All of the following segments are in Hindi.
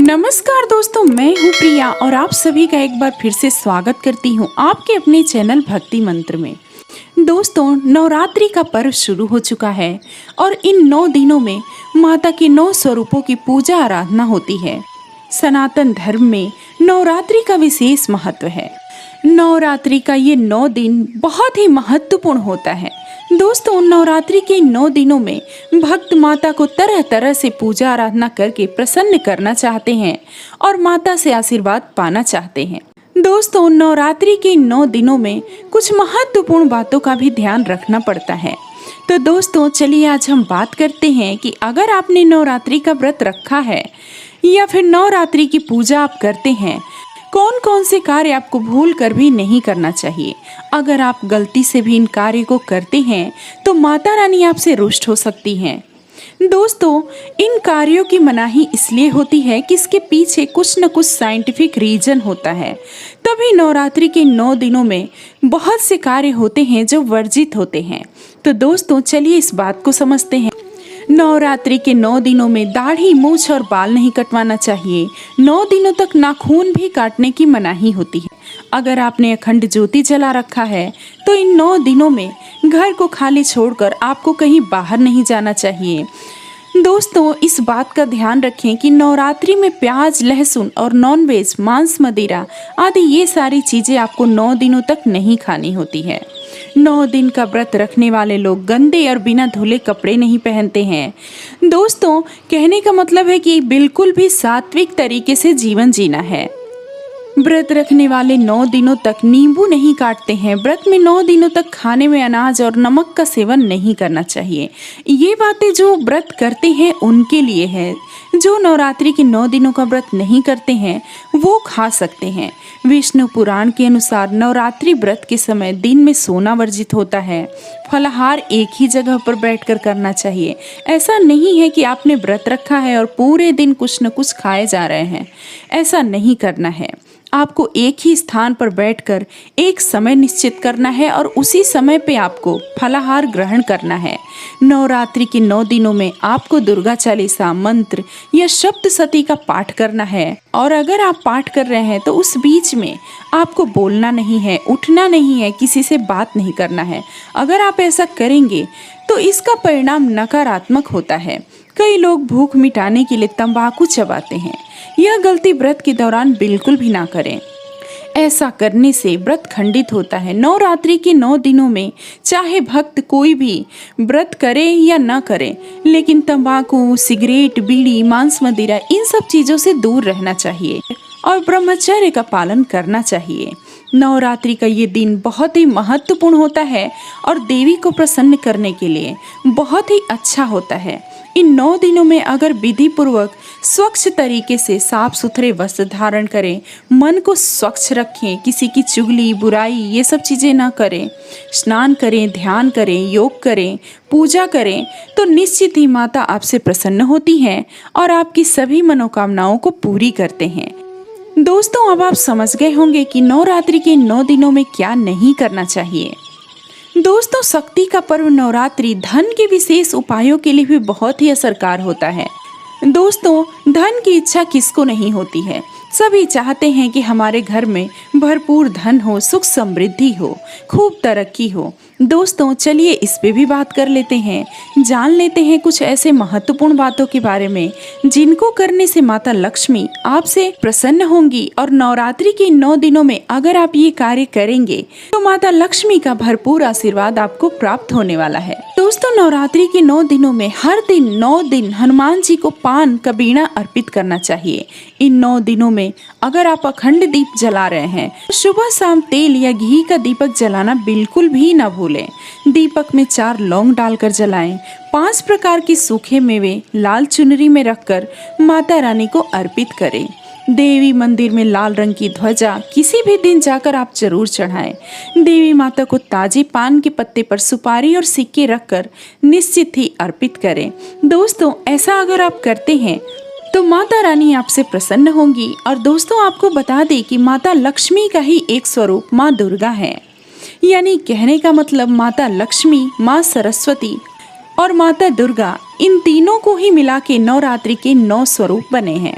नमस्कार दोस्तों, मैं हूँ प्रिया और आप सभी का एक बार फिर से स्वागत करती हूँ आपके अपने चैनल भक्ति मंत्र में। दोस्तों, नवरात्रि का पर्व शुरू हो चुका है और इन 9 दिनों में माता के 9 स्वरूपों की पूजा आराधना होती है। सनातन धर्म में नवरात्रि का विशेष महत्व है। नवरात्रि का ये 9 दिन बहुत ही महत्वपूर्ण होता है। दोस्तों, नवरात्रि के 9 दिनों में भक्त माता को तरह तरह से पूजा आराधना करके प्रसन्न करना चाहते हैं और माता से आशीर्वाद पाना चाहते हैं। दोस्तों, नवरात्रि के 9 दिनों में कुछ महत्वपूर्ण बातों का भी ध्यान रखना पड़ता है। तो दोस्तों, चलिए आज हम बात करते हैं कि अगर आपने नवरात्रि का व्रत रखा है या फिर नवरात्रि की पूजा आप करते हैं, कौन कौन से कार्य आपको भूल कर भी नहीं करना चाहिए। अगर आप गलती से भी इन कार्य को करते हैं तो माता रानी आपसे रुष्ट हो सकती हैं। दोस्तों, इन कार्यों की मनाही इसलिए होती है कि इसके पीछे कुछ न कुछ साइंटिफिक रीजन होता है। तभी नवरात्रि के 9 दिनों में बहुत से कार्य होते हैं जो वर्जित होते हैं। तो दोस्तों, चलिए इस बात को समझते हैं। नवरात्रि के 9 दिनों में दाढ़ी, मूछ और बाल नहीं कटवाना चाहिए। 9 दिनों तक नाखून भी काटने की मनाही होती है। अगर आपने अखंड ज्योति जला रखा है तो इन 9 दिनों में घर को खाली छोड़कर आपको कहीं बाहर नहीं जाना चाहिए। दोस्तों, इस बात का ध्यान रखें कि नवरात्रि में प्याज, लहसुन और नॉनवेज, मांस, मदिरा आदि ये सारी चीजें आपको 9 दिनों तक नहीं खानी होती है। 9 दिन का व्रत रखने वाले लोग गंदे और बिना धुले कपड़े नहीं पहनते हैं। दोस्तों, कहने का मतलब है कि बिल्कुल भी सात्विक तरीके से जीवन जीना है। व्रत रखने वाले 9 दिनों तक नींबू नहीं काटते हैं। व्रत में 9 दिनों तक खाने में अनाज और नमक का सेवन नहीं करना चाहिए। ये बातें जो व्रत करते हैं उनके लिए है। जो नवरात्रि के 9 दिनों का व्रत नहीं करते हैं वो खा सकते हैं। विष्णु पुराण के अनुसार नवरात्रि व्रत के समय दिन में सोना वर्जित होता है। फलाहार एक ही जगह पर बैठकर करना चाहिए। ऐसा नहीं है कि आपने व्रत रखा है और पूरे दिन कुछ न कुछ खाए जा रहे हैं। ऐसा नहीं करना है। आपको एक ही स्थान पर बैठकर एक समय निश्चित करना है और उसी समय पे आपको फलाहार ग्रहण करना है। नवरात्रि के 9 दिनों में आपको दुर्गा चालीसा, मंत्र या सप्तशती का पाठ करना है और अगर आप पाठ कर रहे हैं तो उस बीच में आपको बोलना नहीं है, उठना नहीं है, किसी से बात नहीं करना है। अगर आप ऐसा करेंगे तो इसका परिणाम नकारात्मक होता है। कई लोग भूख मिटाने के लिए तंबाकू चबाते हैं। यह गलती व्रत के दौरान बिल्कुल भी ना करें। ऐसा करने से व्रत खंडित होता है। नवरात्रि के 9 दिनों में चाहे भक्त कोई भी व्रत करे या ना करे, लेकिन तंबाकू, सिगरेट, बीड़ी, मांस, मदिरा इन सब चीजों से दूर रहना चाहिए और ब्रह्मचर्य का पालन करना चाहिए। नवरात्रि का ये दिन बहुत ही महत्वपूर्ण होता है और देवी को प्रसन्न करने के लिए बहुत ही अच्छा होता है। इन 9 दिनों में अगर विधि पूर्वक स्वच्छ तरीके से साफ सुथरे वस्त्र धारण करें, मन को स्वच्छ रखें, किसी की चुगली, बुराई ये सब चीज़ें ना करें, स्नान करें, ध्यान करें, योग करें, पूजा करें, तो निश्चित ही माता आपसे प्रसन्न होती हैं और आपकी सभी मनोकामनाओं को पूरी करते हैं। दोस्तों, अब आप समझ गए होंगे कि नवरात्रि के 9 दिनों में क्या नहीं करना चाहिए। दोस्तों, शक्ति का पर्व नवरात्रि धन के विशेष उपायों के लिए भी बहुत ही असरकार होता है। दोस्तों, धन की इच्छा किसको नहीं होती है। सभी चाहते हैं कि हमारे घर में भरपूर धन हो, सुख समृद्धि हो, खूब तरक्की हो। दोस्तों, चलिए इस पे भी बात कर लेते हैं, जान लेते हैं कुछ ऐसे महत्वपूर्ण बातों के बारे में जिनको करने से माता लक्ष्मी आपसे प्रसन्न होंगी और नवरात्रि के 9 दिनों में अगर आप ये कार्य करेंगे तो माता लक्ष्मी का भरपूर आशीर्वाद आपको प्राप्त होने वाला है। दोस्तों, नवरात्रि के 9 दिनों में हर दिन 9 दिन हनुमान जी को पान का बीड़ा अर्पित करना चाहिए। इन 9 दिनों में अगर आप अखंड दीप जला रहे हैं, सुबह शाम तेल या घी का दीपक जलाना बिल्कुल भी ना भूलें। दीपक में 4 लौंग डालकर जलाएं। 5 प्रकार के सूखे मेवे लाल चुनरी में रखकर माता रानी को अर्पित करें। देवी मंदिर में लाल रंग की ध्वजा किसी भी दिन जाकर आप जरूर चढ़ाएं। देवी माता को ताजे पान के पत्ते पर सुपारी और सिक्के रखकर निश्चित ही अर्पित करें। दोस्तों, ऐसा अगर आप करते हैं तो माता रानी आपसे प्रसन्न होंगी। और दोस्तों, आपको बता दें कि माता लक्ष्मी का ही एक स्वरूप माँ दुर्गा है। यानी कहने का मतलब माता लक्ष्मी, माँ सरस्वती और माता दुर्गा इन तीनों को ही मिला के नवरात्रि के 9 स्वरूप बने हैं।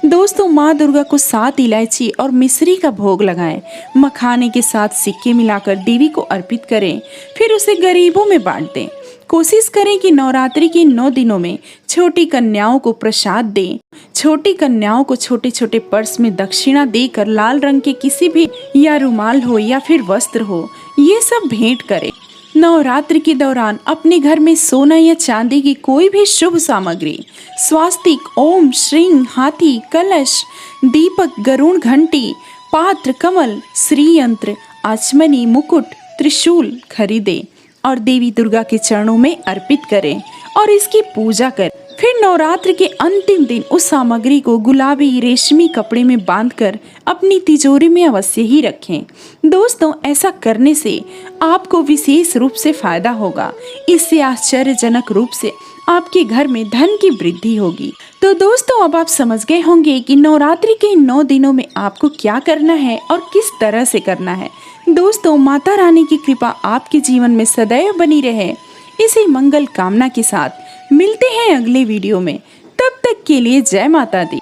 दोस्तों माँ दुर्गा को 7 इलायची और मिश्री का भोग लगाएं। मखाने के साथ सिक्के मिलाकर देवी को अर्पित करें, फिर उसे गरीबों में बांट दें। कोशिश करें कि नवरात्रि के 9 दिनों में छोटी कन्याओं को प्रसाद दें। छोटी कन्याओं को छोटे छोटे पर्स में दक्षिणा देकर लाल रंग के किसी भी या रुमाल हो या फिर वस्त्र हो, ये सब भेंट करें। नवरात्रि के दौरान अपने घर में सोना या चांदी की कोई भी शुभ सामग्री, स्वास्तिक, ओम, श्रृंग, हाथी, कलश, दीपक, गरुड़ घंटी, पात्र, कमल, श्री यंत्र, आचमनी, मुकुट, त्रिशूल खरीदें और देवी दुर्गा के चरणों में अर्पित करें और इसकी पूजा करें। फिर नवरात्र के अंतिम दिन उस सामग्री को गुलाबी रेशमी कपड़े में बांधकर अपनी तिजोरी में अवश्य ही रखें। दोस्तों ऐसा करने से आपको विशेष रूप से फायदा होगा। इससे आश्चर्यजनक रूप से आपके घर में धन की वृद्धि होगी। तो दोस्तों अब आप समझ गए होंगे कि नवरात्रि के 9 दिनों में आपको क्या करना है और किस तरह से करना है। दोस्तों माता रानी की कृपा आपके जीवन में सदैव बनी रहे, इसी मंगल कामना के साथ मिलते हैं अगले वीडियो में। तब तक के लिए जय माता दी।